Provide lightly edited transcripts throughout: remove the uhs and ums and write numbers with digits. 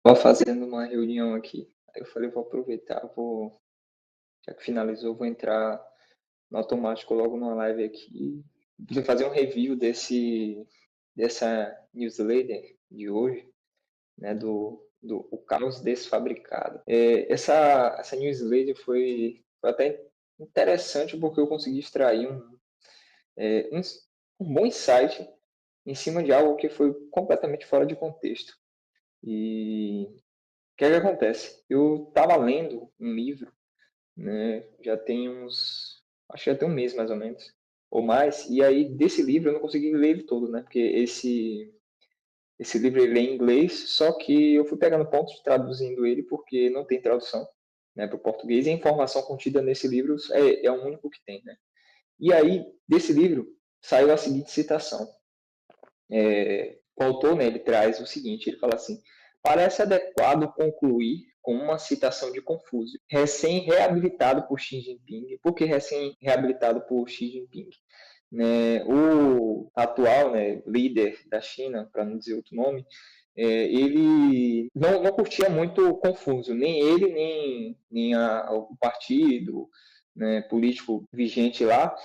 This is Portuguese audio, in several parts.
Estava fazendo uma reunião aqui, aí eu falei: "Vou aproveitar, já que finalizou, vou entrar no automático logo numa live aqui, vou fazer um review dessa newsletter de hoje, né, do O Caos Desfabricado". Essa newsletter foi até interessante, porque eu consegui extrair eh, um um bom insight em cima de algo que foi completamente fora de contexto. E o que é que acontece? Eu estava lendo um livro, né, já tem acho que já tem um mês mais ou menos, ou mais, e aí desse livro eu não consegui ler ele todo, né, porque esse livro ele é em inglês, só que eu fui pegando pontos traduzindo ele porque não tem tradução, né, para o português, e a informação contida nesse livro é o único que tem, né. E aí, desse livro, saiu a seguinte citação. O autor, né, ele traz o seguinte, ele fala assim: parece adequado concluir com uma citação de Confúcio, recém-reabilitado por Xi Jinping. Por que recém-reabilitado por Xi Jinping? Né, o atual, né, líder da China, para não dizer outro nome, ele não curtia muito Confúcio, nem ele, nem o partido, né, político vigente lá,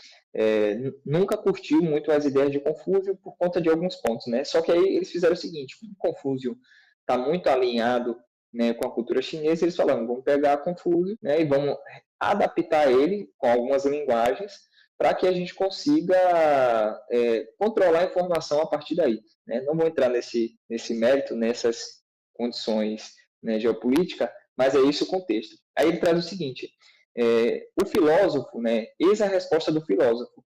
nunca curtiu muito as ideias de Confúcio por conta de alguns pontos, né? Só que aí eles fizeram o seguinte: como Confúcio está muito alinhado, né, com a cultura chinesa, eles falaram: vamos pegar Confúcio, né, e vamos adaptar ele com algumas linguagens para que a gente consiga controlar a informação a partir daí. Né? Não vou entrar nesse mérito, nessas condições, né, geopolíticas, mas é isso o contexto. Aí ele traz o seguinte: o filósofo, né, eis a resposta do filósofo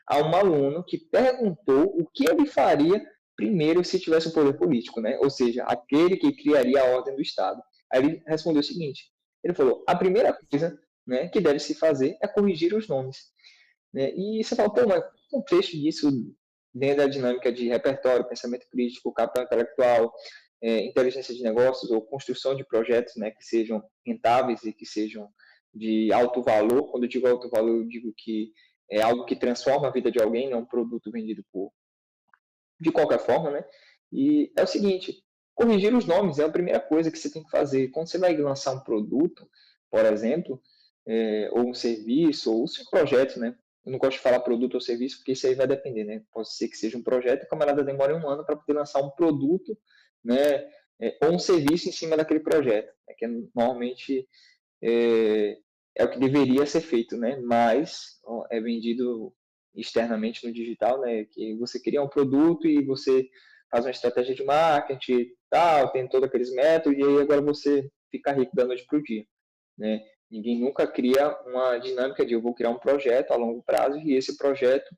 a um aluno que perguntou o que ele faria primeiro se tivesse o poder político, né? Ou seja, aquele que criaria a ordem do Estado. Aí ele respondeu o seguinte: ele falou, a primeira coisa, né, que deve se fazer é corrigir os nomes. Né? E você fala, pô, mas o contexto disso dentro da dinâmica de repertório, pensamento crítico, capital intelectual, inteligência de negócios ou construção de projetos, né, que sejam rentáveis e que sejam de alto valor. Quando eu digo alto valor, eu digo que é algo que transforma a vida de alguém, não é um produto vendido de qualquer forma, né? E é o seguinte, corrigir os nomes é a primeira coisa que você tem que fazer. Quando você vai lançar um produto, por exemplo, ou um serviço, ou o seu projeto, né? Eu não gosto de falar produto ou serviço, porque isso aí vai depender, né? Pode ser que seja um projeto e o camarada demore um ano para poder lançar um produto, né? Ou um serviço em cima daquele projeto, né? Que normalmente é, é o que deveria ser feito, né? Mas é vendido externamente no digital, né? Que você cria um produto e você faz uma estratégia de marketing, tal, tem todos aqueles métodos e aí agora você fica rico da noite para o dia, né? Ninguém nunca cria uma dinâmica de eu vou criar um projeto a longo prazo e esse projeto,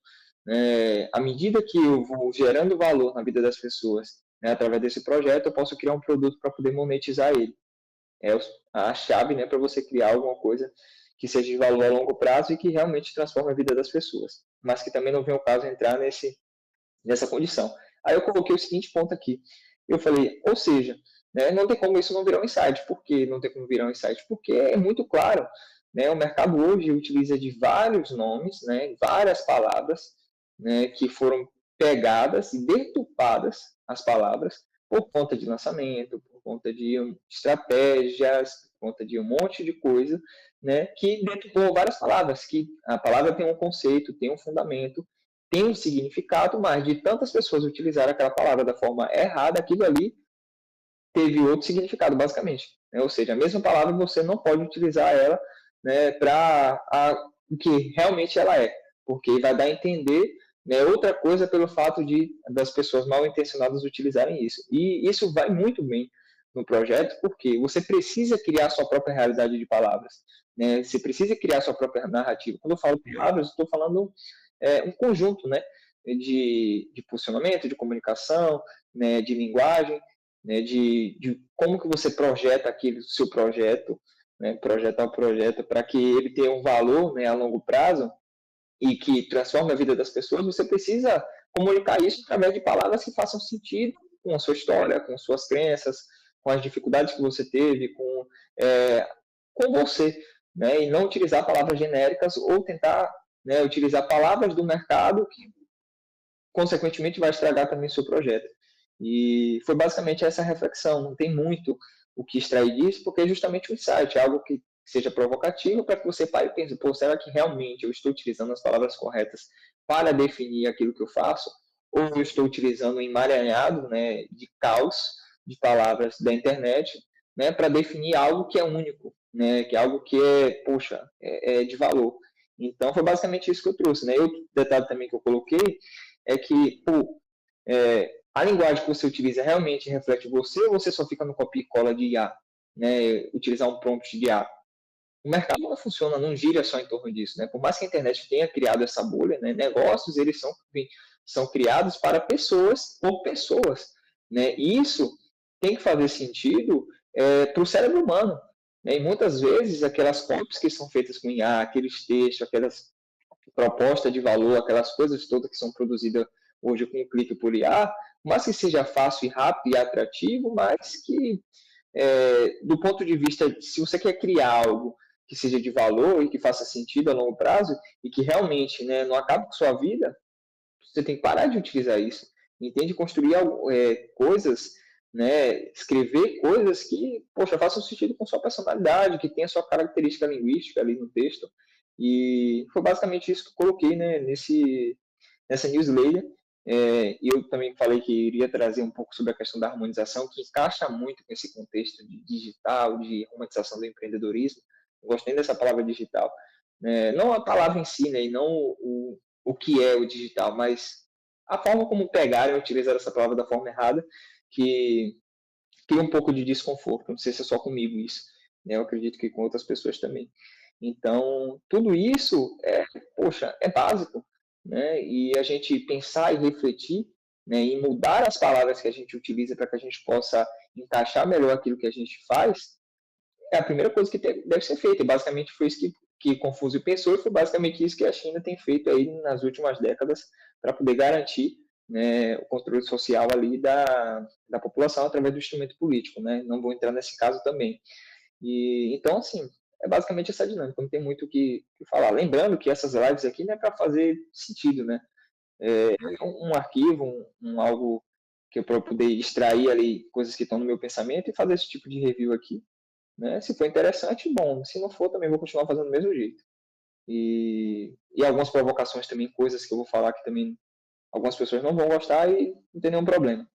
à medida que eu vou gerando valor na vida das pessoas, né, através desse projeto, eu posso criar um produto para poder monetizar ele. É a chave, né, para você criar alguma coisa que seja de valor a longo prazo e que realmente transforme a vida das pessoas, mas que também não venha o caso entrar nessa condição. Aí eu coloquei o seguinte ponto aqui. Eu falei, ou seja, né, não tem como isso não virar um insight. Por que não tem como virar um insight? Porque é muito claro. Né, o mercado hoje utiliza de vários nomes, né, várias palavras, né, que foram pegadas e deturpadas as palavras por conta de lançamento, por conta de estratégias, por conta de um monte de coisa, né, que deturpou várias palavras, que a palavra tem um conceito, tem um fundamento, tem um significado, mas de tantas pessoas utilizarem aquela palavra da forma errada, aquilo ali teve outro significado, basicamente. Né? Ou seja, a mesma palavra você não pode utilizar ela, né, para o que realmente ela é, porque vai dar a entender, né, outra coisa pelo fato das pessoas mal intencionadas utilizarem isso. E isso vai muito bem no projeto, porque você precisa criar sua própria realidade de palavras. Né? Você precisa criar sua própria narrativa. Quando eu falo palavras, estou falando um conjunto, né, de posicionamento, de comunicação, né, de linguagem, né, de como que você projeta aquele seu projeto, né, projetar o projeto para que ele tenha um valor, né, a longo prazo e que transforme a vida das pessoas, você precisa comunicar isso através de palavras que façam sentido com a sua história, com suas crenças, com as dificuldades que você teve, com você, né, e não utilizar palavras genéricas ou tentar, né, utilizar palavras do mercado que consequentemente vai estragar também o seu projeto. E foi basicamente essa reflexão, não tem muito, o que extrair disso, porque é justamente um insight, algo que seja provocativo para que você pare e pense, pô, será que realmente eu estou utilizando as palavras corretas para definir aquilo que eu faço? Ou eu estou utilizando um emaranhado, né, de caos de palavras da internet, né, para definir algo que é único, né, que é algo que é, poxa, é de valor. Então, foi basicamente isso que eu trouxe. Né? E outro detalhe também que eu coloquei é que, pô, a linguagem que você utiliza realmente reflete você ou você só fica no copia e cola de IA? Né? Utilizar um prompt de IA. O mercado não funciona, não gira só em torno disso. Né? Por mais que a internet tenha criado essa bolha, né? Negócios eles são criados para pessoas, por pessoas. Né? E isso tem que fazer sentido para o cérebro humano. Né? E muitas vezes aquelas copies que são feitas com IA, aqueles textos, aquelas propostas de valor, aquelas coisas todas que são produzidas hoje com um clique por IA, mas que seja fácil e rápido e atrativo, mas que, do ponto de vista, se você quer criar algo que seja de valor e que faça sentido a longo prazo e que realmente, né, não acabe com sua vida, você tem que parar de utilizar isso. Entende? Construir coisas, né, escrever coisas que, poxa, façam sentido com sua personalidade, que tenha sua característica linguística ali no texto. E foi basicamente isso que eu coloquei, né, nessa newsletter. E eu também falei que iria trazer um pouco sobre a questão da harmonização, que encaixa muito com esse contexto de digital, de romantização do empreendedorismo. Eu gostei dessa palavra digital. Não a palavra em si, né, e não o que é o digital, mas a forma como pegaram e utilizaram essa palavra da forma errada, que cria um pouco de desconforto. Não sei se é só comigo isso, né? Eu acredito que com outras pessoas também. Então, tudo isso poxa, é básico, né? E a gente pensar e refletir, né, e mudar as palavras que a gente utiliza para que a gente possa encaixar melhor aquilo que a gente faz, é a primeira coisa que deve ser feita. E basicamente foi isso que Confúcio pensou e foi basicamente isso que a China tem feito aí nas últimas décadas para poder garantir, né, o controle social ali da população através do instrumento político. Né? Não vou entrar nesse caso também. E, então, assim, é basicamente essa dinâmica, não tem muito o que falar. Lembrando que essas lives aqui não é para fazer sentido, né? É um arquivo, algo que eu para poder extrair ali coisas que estão no meu pensamento e fazer esse tipo de review aqui. Né? Se for interessante, bom. Se não for, também vou continuar fazendo do mesmo jeito. E algumas provocações também, coisas que eu vou falar que também algumas pessoas não vão gostar e não tem nenhum problema.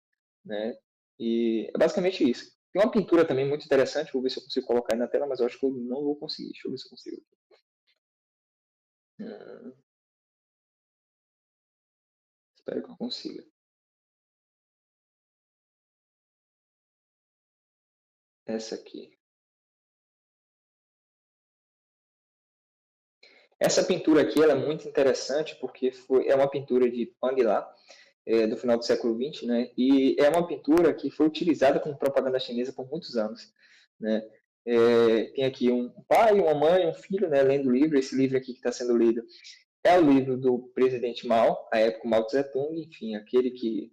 Né? E é basicamente isso. Tem uma pintura também muito interessante, vou ver se eu consigo colocar aí na tela, mas eu acho que eu não vou conseguir. Deixa eu ver se eu consigo. Hum, espero que eu consiga. Essa aqui. Essa pintura aqui ela é muito interessante porque é uma pintura de Pang lá, do final do século XX, né? E é uma pintura que foi utilizada como propaganda chinesa por muitos anos, né? Tem aqui um pai, uma mãe, um filho, né, lendo o livro. Esse livro aqui que está sendo lido é o livro do presidente Mao, à época Mao Tse Tung, enfim, aquele que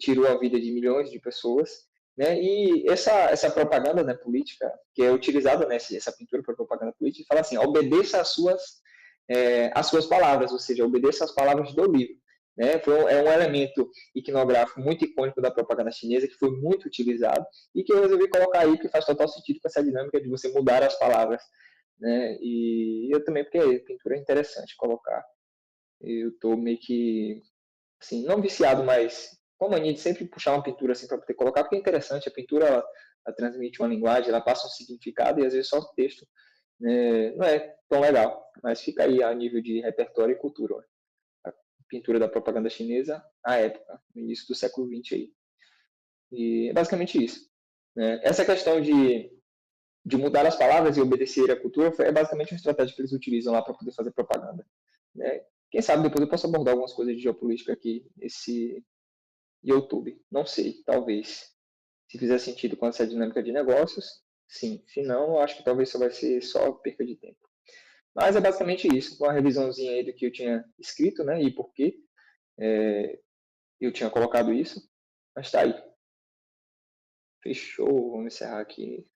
tirou a vida de milhões de pessoas. Né? E essa propaganda, né, política, que é utilizada nessa pintura para propaganda política, fala assim: obedeça às suas palavras, ou seja, obedeça às palavras do livro. Né? É um elemento iconográfico muito icônico da propaganda chinesa que foi muito utilizado e que eu resolvi colocar aí, que faz total sentido com essa dinâmica de você mudar as palavras. Né? E eu também, porque a pintura é interessante colocar. Eu estou meio que assim, não viciado, mas com a mania de sempre puxar uma pintura assim para poder colocar, porque é interessante, a pintura ela transmite uma linguagem, ela passa um significado e às vezes só o texto, né, não é tão legal, mas fica aí a nível de repertório e cultura. Ó. A pintura da propaganda chinesa à época, no início do século XX aí. E é basicamente isso. Né? Essa questão de mudar as palavras e obedecer à cultura é basicamente uma estratégia que eles utilizam lá para poder fazer propaganda. Né? Quem sabe depois eu posso abordar algumas coisas de geopolítica aqui nesse YouTube. Não sei, talvez. Se fizer sentido com essa dinâmica de negócios, sim. Se não, eu acho que talvez só vai ser só perca de tempo. Mas é basicamente isso. Uma revisãozinha aí do que eu tinha escrito, né? E por que eu tinha colocado isso. Mas tá aí. Fechou. Vamos encerrar aqui.